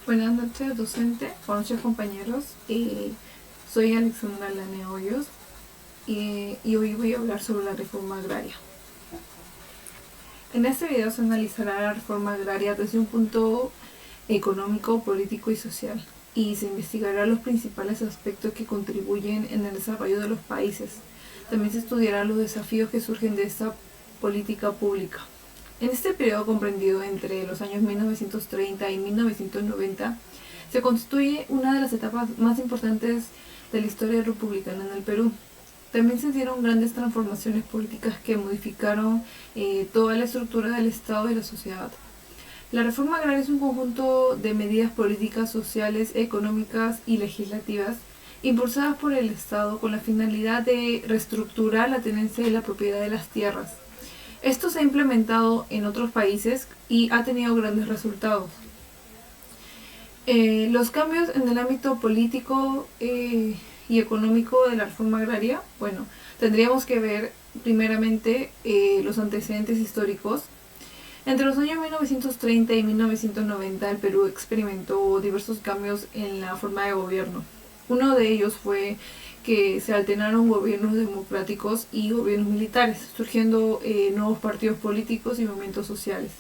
Buenas noches, docente. Buenas noches, compañeros. Soy Alexandra Lane Hoyos y hoy voy a hablar sobre la reforma agraria. En este video se analizará la reforma agraria desde un punto económico, político y social, y se investigará los principales aspectos que contribuyen en el desarrollo de los países. También se estudiarán los desafíos que surgen de esta política pública. En este periodo comprendido entre los años 1930 y 1990, se constituye una de las etapas más importantes de la historia republicana en el Perú. También se dieron grandes transformaciones políticas que modificaron toda la estructura del Estado y la sociedad. La reforma agraria es un conjunto de medidas políticas, sociales, económicas y legislativas impulsadas por el Estado con la finalidad de reestructurar la tenencia y la propiedad de las tierras. Esto se ha implementado en otros países y ha tenido grandes resultados. Los cambios en el ámbito político y económico de la reforma agraria, bueno, tendríamos que ver primeramente los antecedentes históricos. Entre los años 1930 y 1990 el Perú experimentó diversos cambios en la forma de gobierno. Uno de ellos fue que se alternaron gobiernos democráticos y gobiernos militares, surgiendo nuevos partidos políticos y movimientos sociales.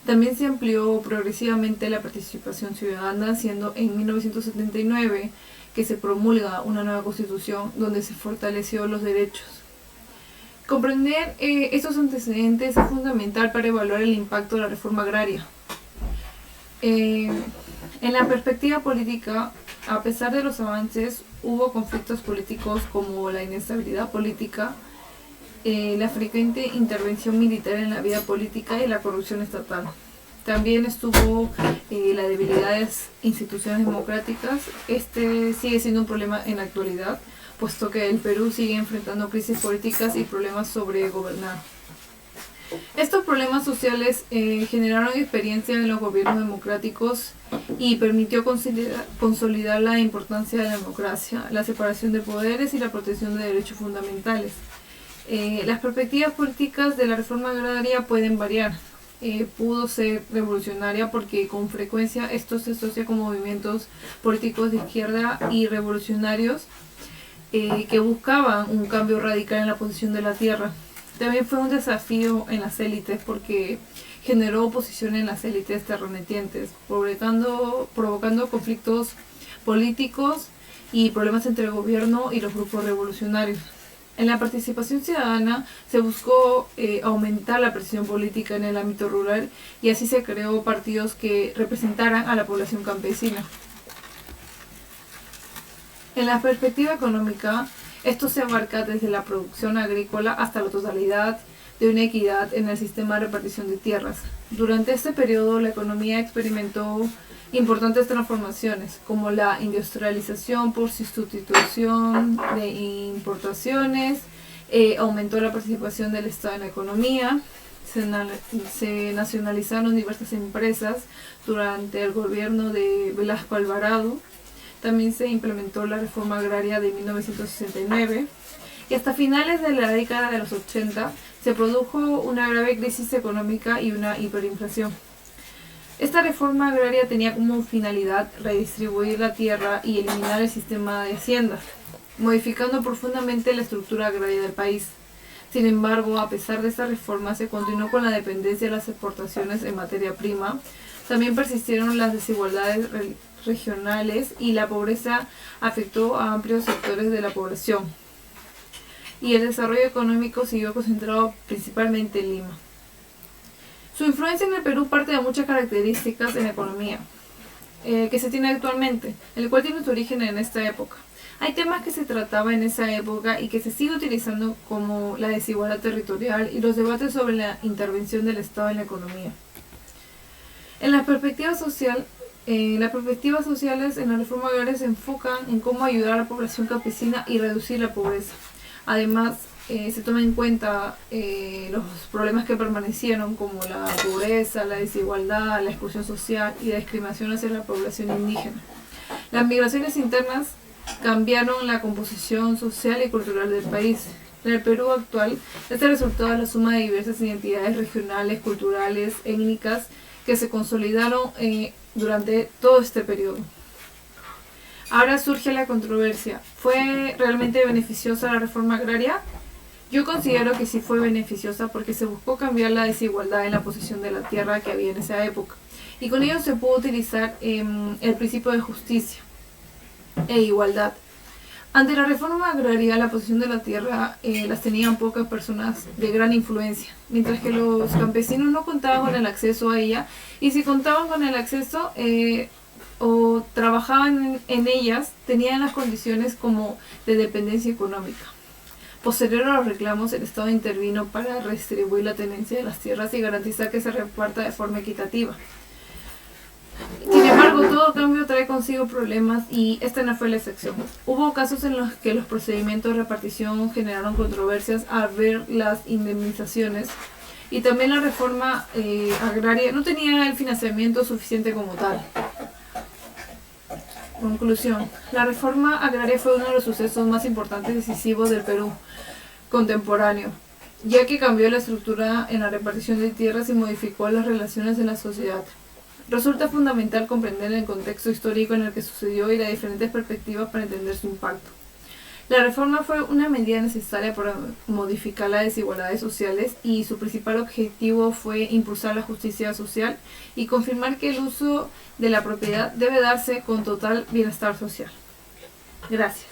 También se amplió progresivamente la participación ciudadana, siendo en 1979 que se promulga una nueva constitución donde se fortaleció los derechos. Comprender estos antecedentes es fundamental para evaluar el impacto de la reforma agraria. En la perspectiva política, a pesar de los avances, hubo conflictos políticos como la inestabilidad política, la frecuente intervención militar en la vida política y la corrupción estatal. También estuvo la debilidad de las instituciones democráticas. Este sigue siendo un problema en la actualidad, puesto que el Perú sigue enfrentando crisis políticas y problemas sobre gobernar. Estos problemas sociales generaron experiencia en los gobiernos democráticos y permitió consolidar la importancia de la democracia, la separación de poderes y la protección de derechos fundamentales. Las perspectivas políticas de la reforma agraria pueden variar. Pudo ser revolucionaria porque con frecuencia esto se asocia con movimientos políticos de izquierda y revolucionarios que buscaban un cambio radical en la posición de la tierra. También fue un desafío en las élites porque generó oposición en las élites terratenientes, provocando conflictos políticos y problemas entre el gobierno y los grupos revolucionarios. En la participación ciudadana se buscó aumentar la presión política en el ámbito rural y así se creó partidos que representaran a la población campesina. En la perspectiva económica, esto se abarca desde la producción agrícola hasta la totalidad de una equidad en el sistema de repartición de tierras. Durante este periodo, la economía experimentó importantes transformaciones, como la industrialización por sustitución de importaciones, aumentó la participación del Estado en la economía, se nacionalizaron diversas empresas durante el gobierno de Velasco Alvarado. También se implementó la reforma agraria de 1969 y hasta finales de la década de los 80 se produjo una grave crisis económica y una hiperinflación. Esta reforma agraria tenía como finalidad redistribuir la tierra y eliminar el sistema de haciendas, modificando profundamente la estructura agraria del país. Sin embargo, a pesar de esta reforma, se continuó con la dependencia de las exportaciones en materia prima. También persistieron las desigualdades regionales y la pobreza afectó a amplios sectores de la población. Y el desarrollo económico siguió concentrado principalmente en Lima. Su influencia en el Perú parte de muchas características en la economía que se tiene actualmente, el cual tiene su origen en esta época. Hay temas que se trataban en esa época y que se sigue utilizando como la desigualdad territorial y los debates sobre la intervención del Estado en la economía. En la perspectiva social, las perspectivas sociales en la reforma agraria se enfocan en cómo ayudar a la población campesina y reducir la pobreza. Además, se toma en cuenta los problemas que permanecieron, como la pobreza, la desigualdad, la exclusión social y la discriminación hacia la población indígena. Las migraciones internas cambiaron la composición social y cultural del país. En el Perú actual, este resultado es la suma de diversas identidades regionales, culturales, étnicas, que se consolidaron durante todo este periodo. Ahora surge la controversia. ¿Fue realmente beneficiosa la reforma agraria? Yo considero que sí fue beneficiosa porque se buscó cambiar la desigualdad en la posesión de la tierra que había en esa época. Y con ello se pudo utilizar el principio de justicia e igualdad. Ante la reforma agraria, la posesión de la tierra las tenían pocas personas de gran influencia, mientras que los campesinos no contaban con el acceso a ella, y si contaban con el acceso o trabajaban en ellas, tenían las condiciones como de dependencia económica. Posterior a los reclamos, el Estado intervino para redistribuir la tenencia de las tierras y garantizar que se reparta de forma equitativa. Sin embargo, todo cambio trae consigo problemas y esta no fue la excepción. Hubo casos en los que los procedimientos de repartición generaron controversias al ver las indemnizaciones, y también la reforma agraria no tenía el financiamiento suficiente como tal. Conclusión. La reforma agraria fue uno de los sucesos más importantes y decisivos del Perú contemporáneo, ya que cambió la estructura en la repartición de tierras y modificó las relaciones en la sociedad. Resulta fundamental comprender el contexto histórico en el que sucedió y las diferentes perspectivas para entender su impacto. La reforma fue una medida necesaria para modificar las desigualdades sociales, y su principal objetivo fue impulsar la justicia social y confirmar que el uso de la propiedad debe darse con total bienestar social. Gracias.